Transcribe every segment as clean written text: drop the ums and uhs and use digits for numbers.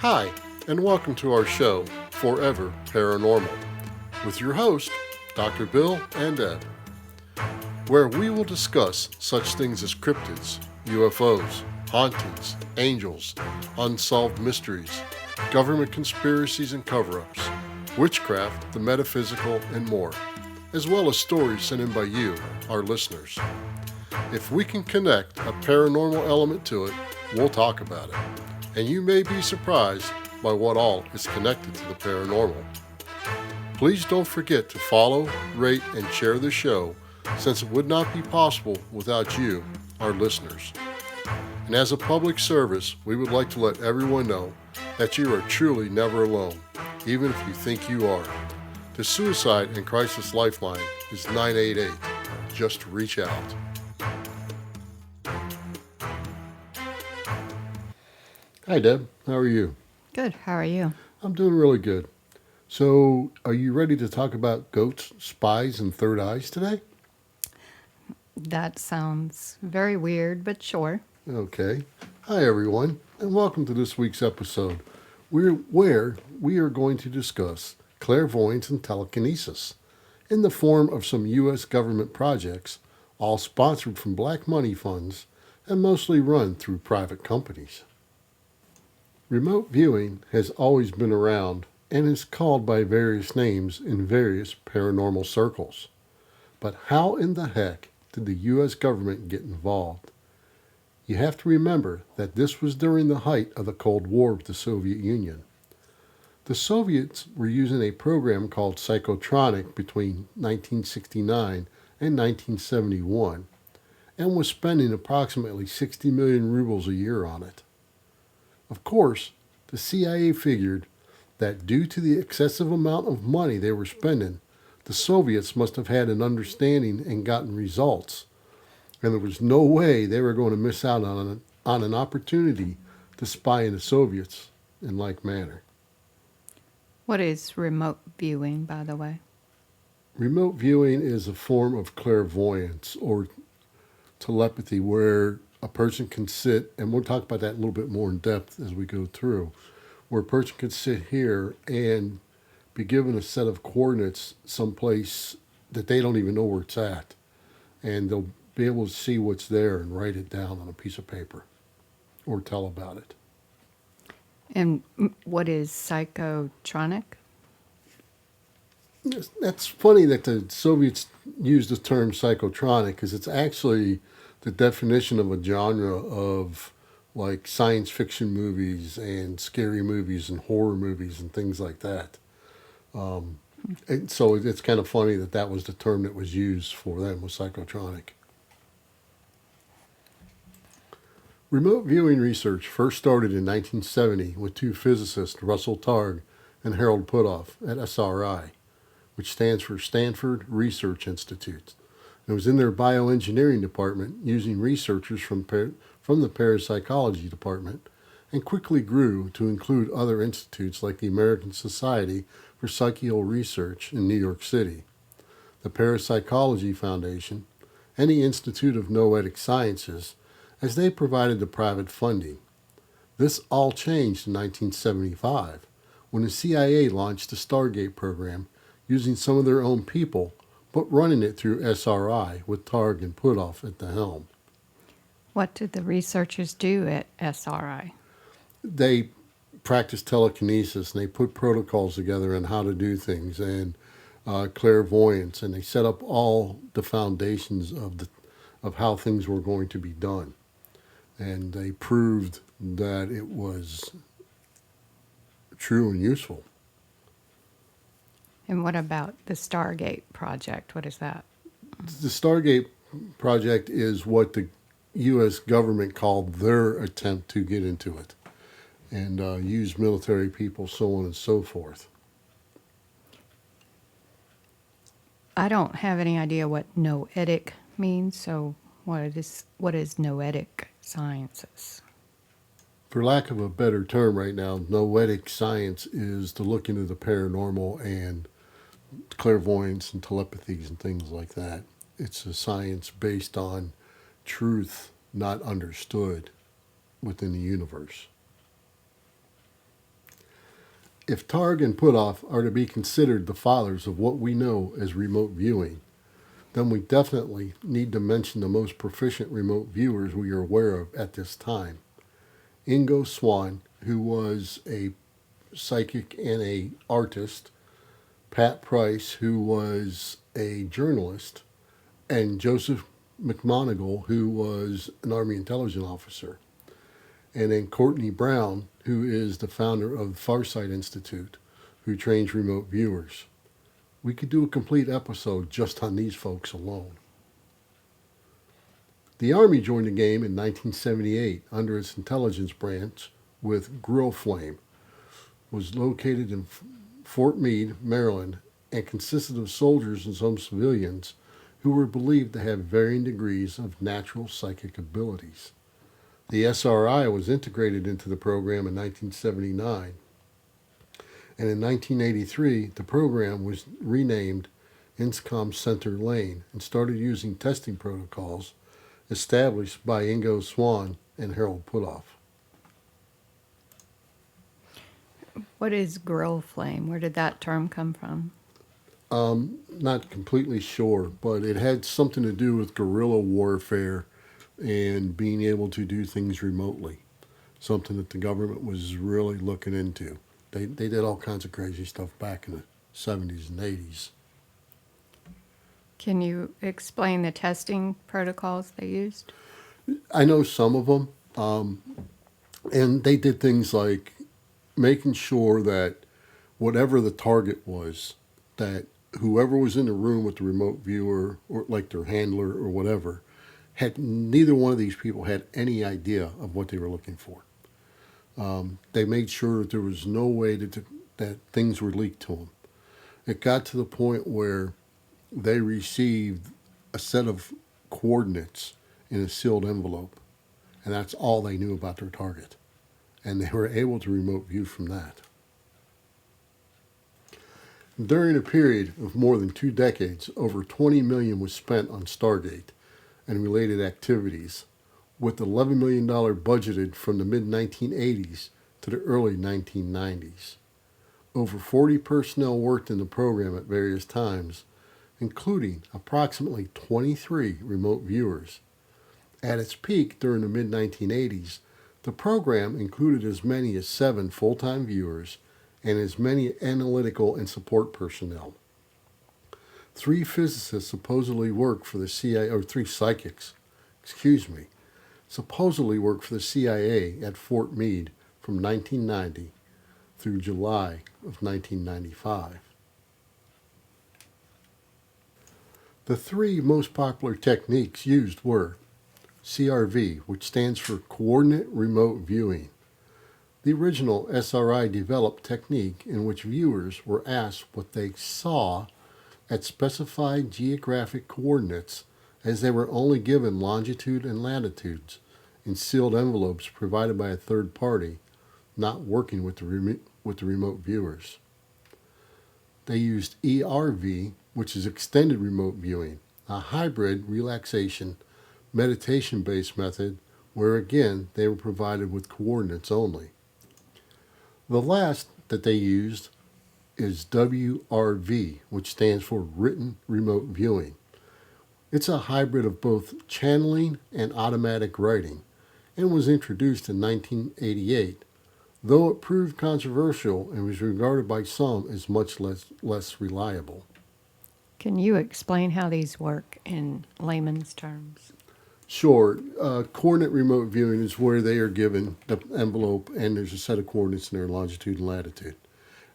Hi, and welcome to our show, Forever Paranormal, with your host, Dr. Bill and Ed, where we will discuss such things as cryptids, UFOs, hauntings, angels, unsolved mysteries, government conspiracies and cover ups, witchcraft, the metaphysical, and more, as well as stories sent in by you, our listeners. If we can connect a paranormal element to it, we'll talk about it. And you may be surprised by what all is connected to the paranormal. Please don't forget to follow, rate, and share the show, since it would not be possible without you, our listeners. And as a public service, we would like to let everyone know that you are truly never alone, even if you think you are. The Suicide and Crisis Lifeline is 988. Just reach out. Hi, Deb. How are you? Good. How are you? I'm doing really good. So, are you ready to talk about goats, spies, and third eyes today? That sounds very weird, but sure. Okay. Hi, everyone, and welcome to this week's episode, where we are going to discuss clairvoyance and telekinesis in the form of some U.S. government projects, all sponsored from black money funds and mostly run through private companies. Remote viewing has always been around and is called by various names in various paranormal circles. But how in the heck did the U.S. government get involved? You have to remember that this was during the height of the Cold War with the Soviet Union. The Soviets were using a program called Psychotronic between 1969 and 1971 and was spending approximately 60 million rubles a year on it. Of course, the CIA figured that due to the excessive amount of money they were spending, the Soviets must have had an understanding and gotten results, and there was no way they were going to miss out on an opportunity to spy on the Soviets in like manner. What is remote viewing, by the way? Remote viewing is a form of clairvoyance or telepathy where a person can sit, and we'll talk about that a little bit more in depth as we go through, where a person can sit here and be given a set of coordinates someplace that they don't even know where it's at, and they'll be able to see what's there and write it down on a piece of paper or tell about it. And what is psychotronic? Yes, that's funny that the Soviets used the term psychotronic because it's actually the definition of a genre of like science fiction movies and scary movies and horror movies and things like that. And so it's kind of funny that that was the term that was used for them, was psychotronic. Remote viewing research first started in 1970 with two physicists, Russell Targ and Harold Puthoff, at SRI, which stands for Stanford Research Institute. It was in their bioengineering department using researchers from the parapsychology department, and quickly grew to include other institutes like the American Society for Psychical Research in New York City, the Parapsychology Foundation, and the Institute of Noetic Sciences, as they provided the private funding. This all changed in 1975 when the CIA launched the Stargate program using some of their own people, but running it through SRI with Targ and Puthoff at the helm. What did the researchers do at SRI? They practiced telekinesis and they put protocols together on how to do things and clairvoyance, and they set up all the foundations of how things were going to be done. And they proved that it was true and useful. And what about the Stargate project? What is that? The Stargate project is what the U.S. government called their attempt to get into it and use military people, so on and so forth. I don't have any idea what noetic means, so what is noetic sciences? For lack of a better term right now, noetic science is to look into the paranormal and clairvoyance and telepathies and things like that. It's a science based on truth not understood within the universe. If Targ and Putoff are to be considered the fathers of what we know as remote viewing, then we definitely need to mention the most proficient remote viewers we are aware of at this time. Ingo Swann, who was a psychic and a artist, Pat Price, who was a journalist, and Joseph McMonigal, who was an Army intelligence officer. And then Courtney Brown, who is the founder of the Farsight Institute, who trains remote viewers. We could do a complete episode just on these folks alone. The Army joined the game in 1978 under its intelligence branch with Grill Flame, was located in Fort Meade, Maryland, and consisted of soldiers and some civilians who were believed to have varying degrees of natural psychic abilities. The SRI was integrated into the program in 1979, and in 1983 the program was renamed INSCOM Center Lane and started using testing protocols established by Ingo Swann and Harold Putoff. What is grill flame? Where did that term come from? Not completely sure, but it had something to do with guerrilla warfare and being able to do things remotely, something that the government was really looking into. They did all kinds of crazy stuff back in the 70s and 80s. Can you explain the testing protocols they used? I know some of them, and they did things like making sure that whatever the target was, that whoever was in the room with the remote viewer or like their handler or whatever, had neither one of these people had any idea of what they were looking for. They made sure that there was no way that things were leaked to them. It got to the point where they received a set of coordinates in a sealed envelope, and that's all they knew about their target. And they were able to remote view from that. During a period of more than 2 decades, over $20 million was spent on Stargate and related activities, with $11 million budgeted from the mid-1980s to the early 1990s. Over 40 personnel worked in the program at various times, including approximately 23 remote viewers. At its peak during the mid-1980s, the program included as many as 7 full-time viewers and as many analytical and support personnel. 3 physicists supposedly worked for the CIA, or 3 psychics, supposedly worked for the CIA at Fort Meade from 1990 through July of 1995. The 3 most popular techniques used were CRV, which stands for Coordinate Remote Viewing. The original SRI developed technique in which viewers were asked what they saw at specified geographic coordinates, as they were only given longitude and latitudes in sealed envelopes provided by a third party, not working with the remote viewers. They used ERV, which is Extended Remote Viewing, a hybrid relaxation meditation-based method where again they were provided with coordinates only. The last that they used is WRV, which stands for Written Remote Viewing. It's a hybrid of both channeling and automatic writing, and was introduced in 1988, though it proved controversial and was regarded by some as much less reliable. Can you explain how these work in layman's terms? Sure. Coordinate remote viewing is where they are given the envelope and there's a set of coordinates in there, longitude and latitude.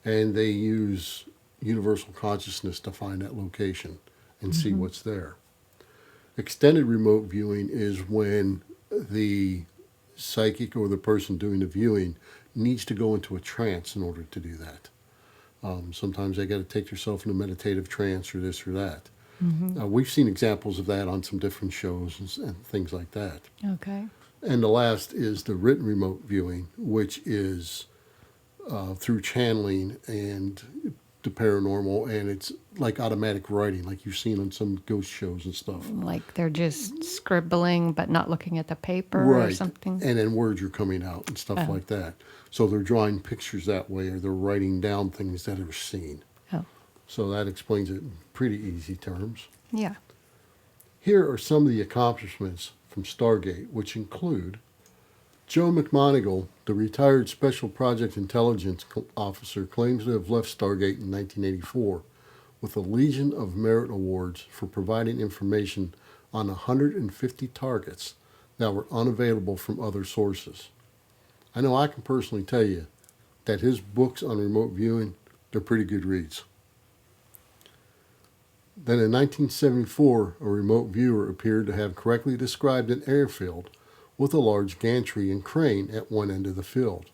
And they use universal consciousness to find that location and see what's there. Extended remote viewing is when the psychic or the person doing the viewing needs to go into a trance in order to do that. Sometimes they got to take themselves in a meditative trance or this or that. We've seen examples of that on some different shows and things like that. Okay. And the last is the written remote viewing, which is through channeling and the paranormal, and it's like automatic writing, like you've seen on some ghost shows and stuff. Like they're just scribbling but not looking at the paper or Right. something? And then words are coming out and stuff Oh. like that. So they're drawing pictures that way, or they're writing down things that are seen. Oh, So that explains it in pretty easy terms. yeah. Here are some of the accomplishments from Stargate, which include Joe McMoneagle, the retired Special Project Intelligence Officer, claims to have left Stargate in 1984 with a Legion of Merit Awards for providing information on 150 targets that were unavailable from other sources. I know I can personally tell you that his books on remote viewing, they're pretty good reads. Then in 1974, a remote viewer appeared to have correctly described an airfield with a large gantry and crane at one end of the field.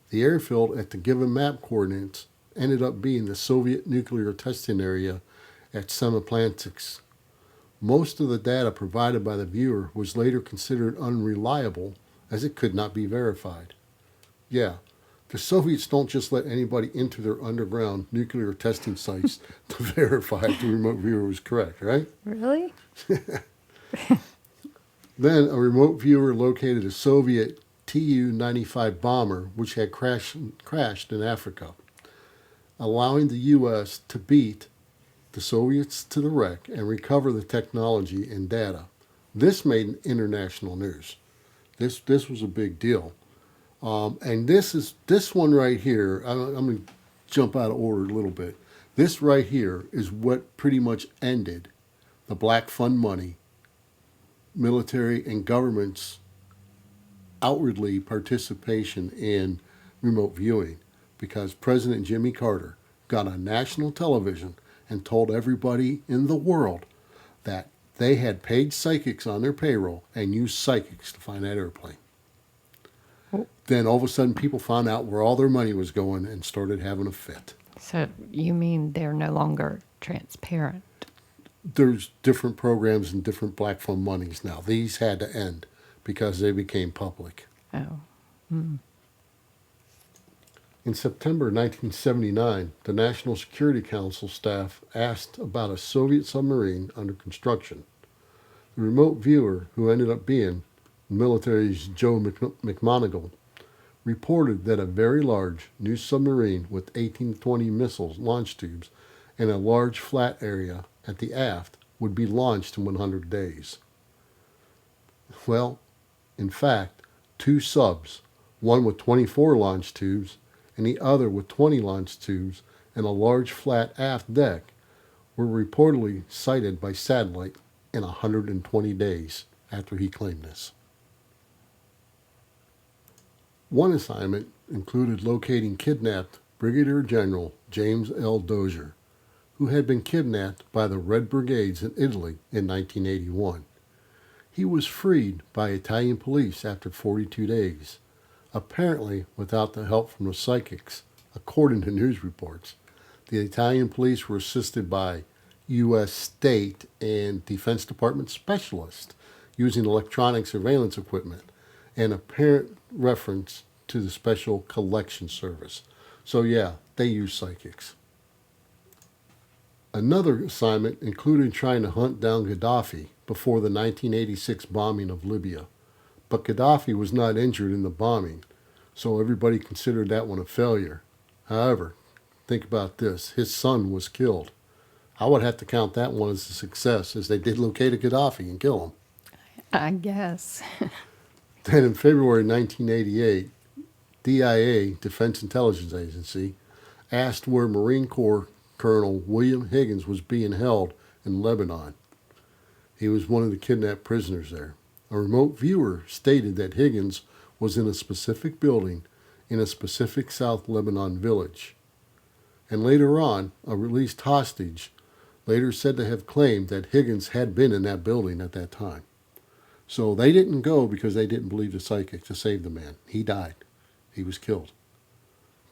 The airfield at the given map coordinates ended up being the Soviet nuclear testing area at Semiplantics. Most of the data provided by the viewer was later considered unreliable as it could not be verified. Yeah, the Soviets don't just let anybody into their underground nuclear testing sites to verify if the remote viewer was correct, right? Really? Then a remote viewer located a Soviet Tu-95 bomber which had crashed in Africa, allowing the U.S. to beat the Soviets to the wreck and recover the technology and data. This made international news. This was a big deal. And this one right here, I'm going to jump out of order a little bit. This right here is what pretty much ended the black fund money, military and government's outwardly participation in remote viewing, because President Jimmy Carter got on national television and told everybody in the world that they had paid psychics on their payroll and used psychics to find that airplane. Then all of a sudden people found out where all their money was going and started having a fit. So you mean they're no longer transparent? There's different programs and different black fund monies now. These had to end because they became public. Oh. In September 1979, the National Security Council staff asked about a Soviet submarine under construction. The remote viewer, who ended up being the military's Joe McMoneagle, reported that a very large new submarine with 18 to 20 missiles launch tubes and a large flat area at the aft would be launched in 100 days. Well, in fact, two subs, one with 24 launch tubes and the other with 20 launch tubes and a large flat aft deck, were reportedly sighted by satellite in 120 days after he claimed this. One assignment included locating kidnapped Brigadier General James L. Dozier, who had been kidnapped by the Red Brigades in Italy in 1981. He was freed by Italian police after 42 days, apparently without the help from the psychics, according to news reports. The Italian police were assisted by U.S. State and Defense Department specialists using electronic surveillance equipment, and apparent reference to the Special Collection Service. So yeah, they use psychics. Another assignment included trying to hunt down Gaddafi before the 1986 bombing of Libya. But Gaddafi was not injured in the bombing, so everybody considered that one a failure. However, think about this. His son was killed. I would have to count that one as a success, as they did locate a Gaddafi and kill him. I guess. Then in February 1988, DIA, Defense Intelligence Agency, asked where Marine Corps Colonel William Higgins was being held in Lebanon. He was one of the kidnapped prisoners there. A remote viewer stated that Higgins was in a specific building in a specific South Lebanon village. And later on, a released hostage later said to have claimed that Higgins had been in that building at that time. So they didn't go because they didn't believe the psychic to save the man. He died. He was killed.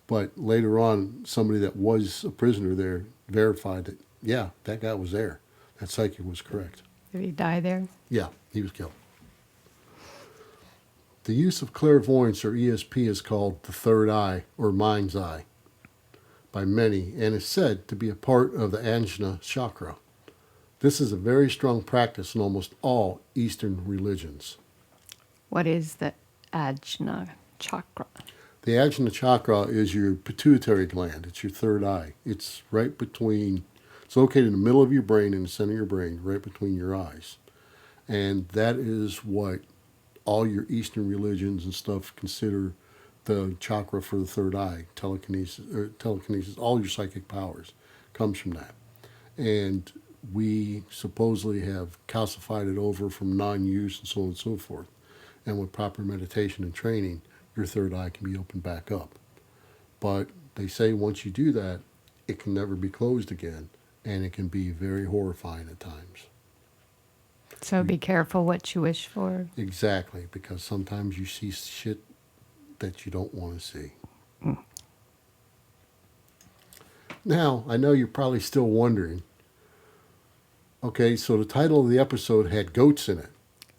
But later on, somebody that was a prisoner there verified that, yeah, that guy was there. That psychic was correct. Did he die there? Yeah, he was killed. The use of clairvoyance or ESP is called the third eye or mind's eye. by many and is said to be a part of the Ajna chakra. This is a very strong practice in almost all Eastern religions. What is the Ajna chakra? The Ajna chakra is your pituitary gland. It's your third eye. It's right between, it's located in the middle of your brain, in the center of your brain, right between your eyes. And that is what all your Eastern religions and stuff consider the chakra for the third eye, telekinesis, all your psychic powers comes from that. And we supposedly have calcified it over from non-use and so on and so forth. And with proper meditation and training, your third eye can be opened back up. But they say once you do that, it can never be closed again, and it can be very horrifying at times. So be careful what you wish for. Exactly, because sometimes you see shit that you don't want to see. Now, I know you're probably still wondering, okay, so the title of the episode had goats in it.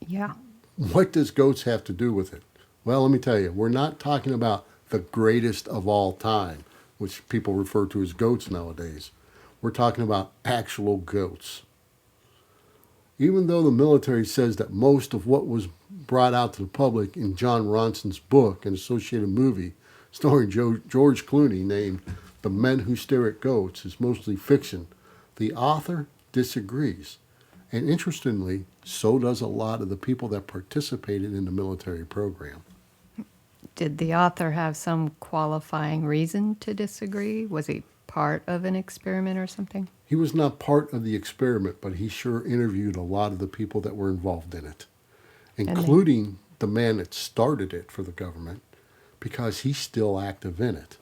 Yeah. What does goats have to do with it? Well, let me tell you, we're not talking about the greatest of all time, which people refer to as goats nowadays. We're talking about actual goats. Even though the military says that most of what was brought out to the public in John Ronson's book and associated movie starring George Clooney named The Men Who Stare at Goats is mostly fiction, the author disagrees. And interestingly, so does a lot of the people that participated in the military program. Did the author have some qualifying reason to disagree? Was he part of an experiment or something? He was not part of the experiment, but he sure interviewed a lot of the people that were involved in it, including the man that started it for the government, because he's still active in it.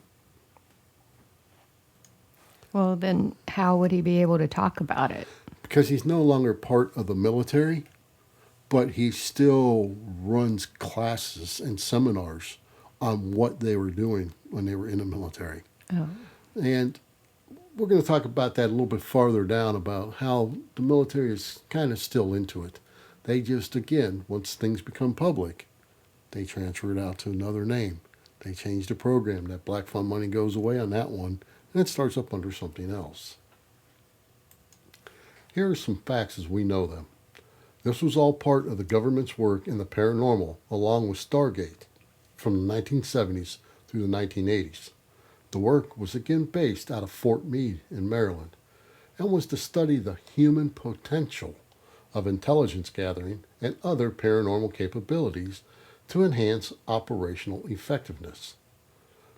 Well, then how would he be able to talk about it? Because he's no longer part of the military, but he still runs classes and seminars on what they were doing when they were in the military. Oh. And we're going to talk about that a little bit farther down about how the military is kind of still into it. They just, again, once things become public, they transfer it out to another name. They change the program. That Black Fund money goes away on that one, and it starts up under something else. Here are some facts as we know them. This was all part of the government's work in the paranormal, along with Stargate, from the 1970s through the 1980s. The work was again based out of Fort Meade in Maryland and was to study the human potential of intelligence gathering and other paranormal capabilities to enhance operational effectiveness.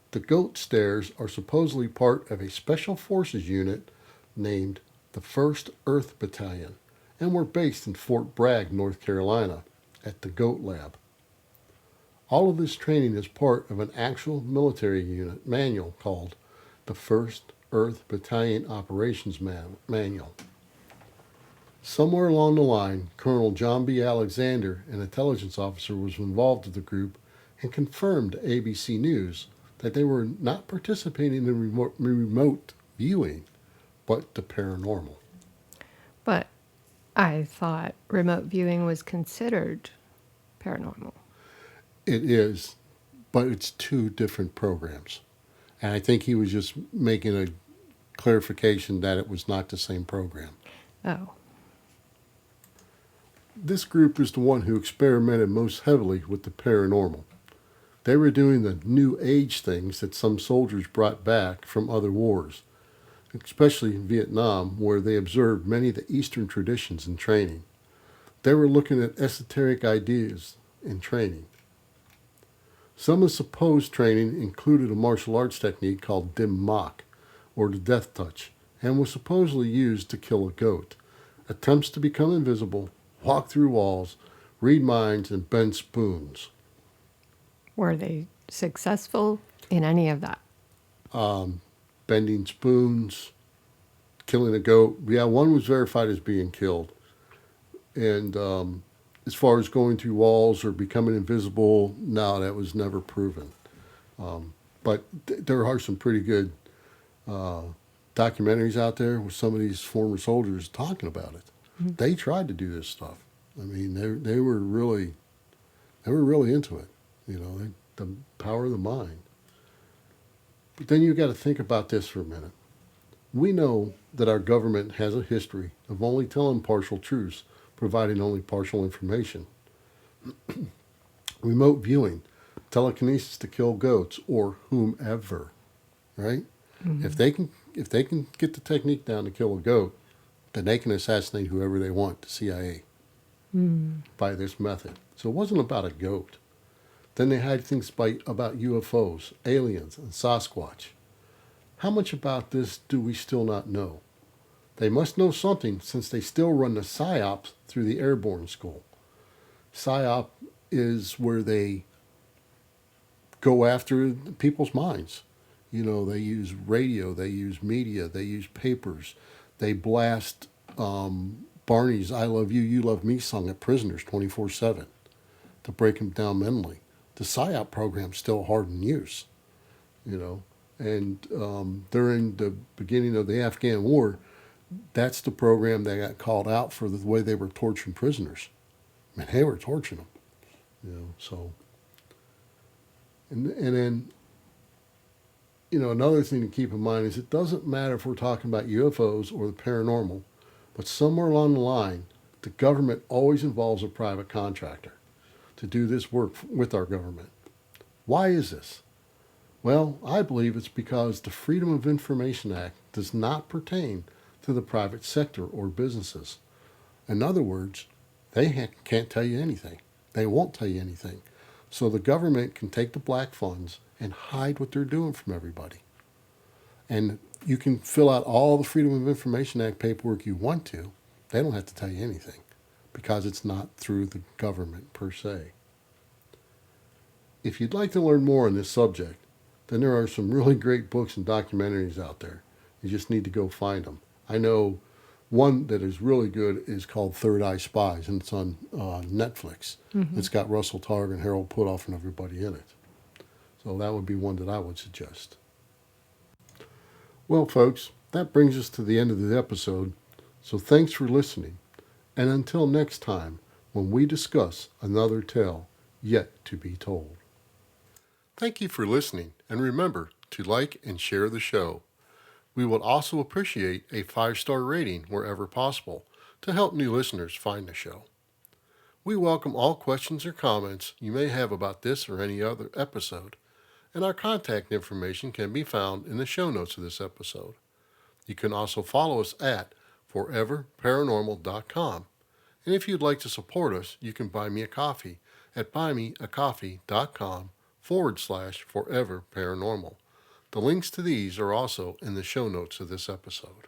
The goat stares are supposedly part of a special forces unit named the 1st Earth Battalion and were based in Fort Bragg, North Carolina, at the Goat Lab. All of this training is part of an actual military unit manual called the 1st Earth Battalion Operations Manual. Somewhere along the line, Colonel John B. Alexander, an intelligence officer, was involved with the group and confirmed to ABC News that they were not participating in remote viewing, but the paranormal. But I thought remote viewing was considered paranormal. It is, but it's two different programs. And I think he was just making a clarification that it was not the same program. Oh. This group is the one who experimented most heavily with the paranormal. They were doing the New Age things that some soldiers brought back from other wars, especially in Vietnam, where they observed many of the Eastern traditions in training. They were looking at esoteric ideas in training. Some of the supposed training included a martial arts technique called dim mak, or the death touch, and was supposedly used to kill a goat. Attempts to become invisible, walk through walls, read minds, and bend spoons. Were they successful in any of that? Bending spoons, killing a goat. Yeah, one was verified as being killed. And as far as going through walls or becoming invisible, no, that was never proven. But there are some pretty good documentaries out there with some of these former soldiers talking about it. Mm-hmm. They tried to do this stuff. I mean, they were really into it. You know, the power of the mind. But then you got to think about this for a minute. We know that our government has a history of only telling partial truths, providing only partial information. Remote viewing, telekinesis to kill goats, or whomever, right? Mm-hmm. If they can get the technique down to kill a goat, then they can assassinate whoever they want, the CIA, by this method. So it wasn't about a goat. Then they had things about UFOs, aliens, and Sasquatch. How much about this do we still not know? They must know something since they still run the PSYOPs through the airborne school. PSYOP is where they go after people's minds. You know, they use radio, they use media, they use papers. They blast Barney's I Love You, You Love Me song at prisoners 24/7 to break them down mentally. The PSYOP program's still hard in use, you know. And during the beginning of the Afghan war, that's the program that got called out for the way they were torturing prisoners. I mean, they were torturing them, you know. So, and then, you know, another thing to keep in mind is it doesn't matter if we're talking about UFOs or the paranormal, but somewhere along the line, the government always involves a private contractor to do this work with our government. Why is this? Well, I believe it's because the Freedom of Information Act does not pertain to the private sector or businesses. In other words, they can't tell you anything. They won't tell you anything. So the government can take the black funds and hide what they're doing from everybody. And you can fill out all the Freedom of Information Act paperwork you want to. They don't have to tell you anything because it's not through the government per se. If you'd like to learn more on this subject, then there are some really great books and documentaries out there. You just need to go find them. I know one that is really good is called Third Eye Spies, and it's on Netflix. Mm-hmm. It's got Russell Targ and Harold Putoff and everybody in it. So that would be one that I would suggest. Well, folks, that brings us to the end of the episode. So thanks for listening. And until next time, when we discuss another tale yet to be told. Thank you for listening, and remember to like and share the show. We would also appreciate a 5-star rating wherever possible to help new listeners find the show. We welcome all questions or comments you may have about this or any other episode, and our contact information can be found in the show notes of this episode. You can also follow us at foreverparanormal.com, and if you'd like to support us, you can buy me a coffee at buymeacoffee.com/foreverparanormal. The links to these are also in the show notes of this episode.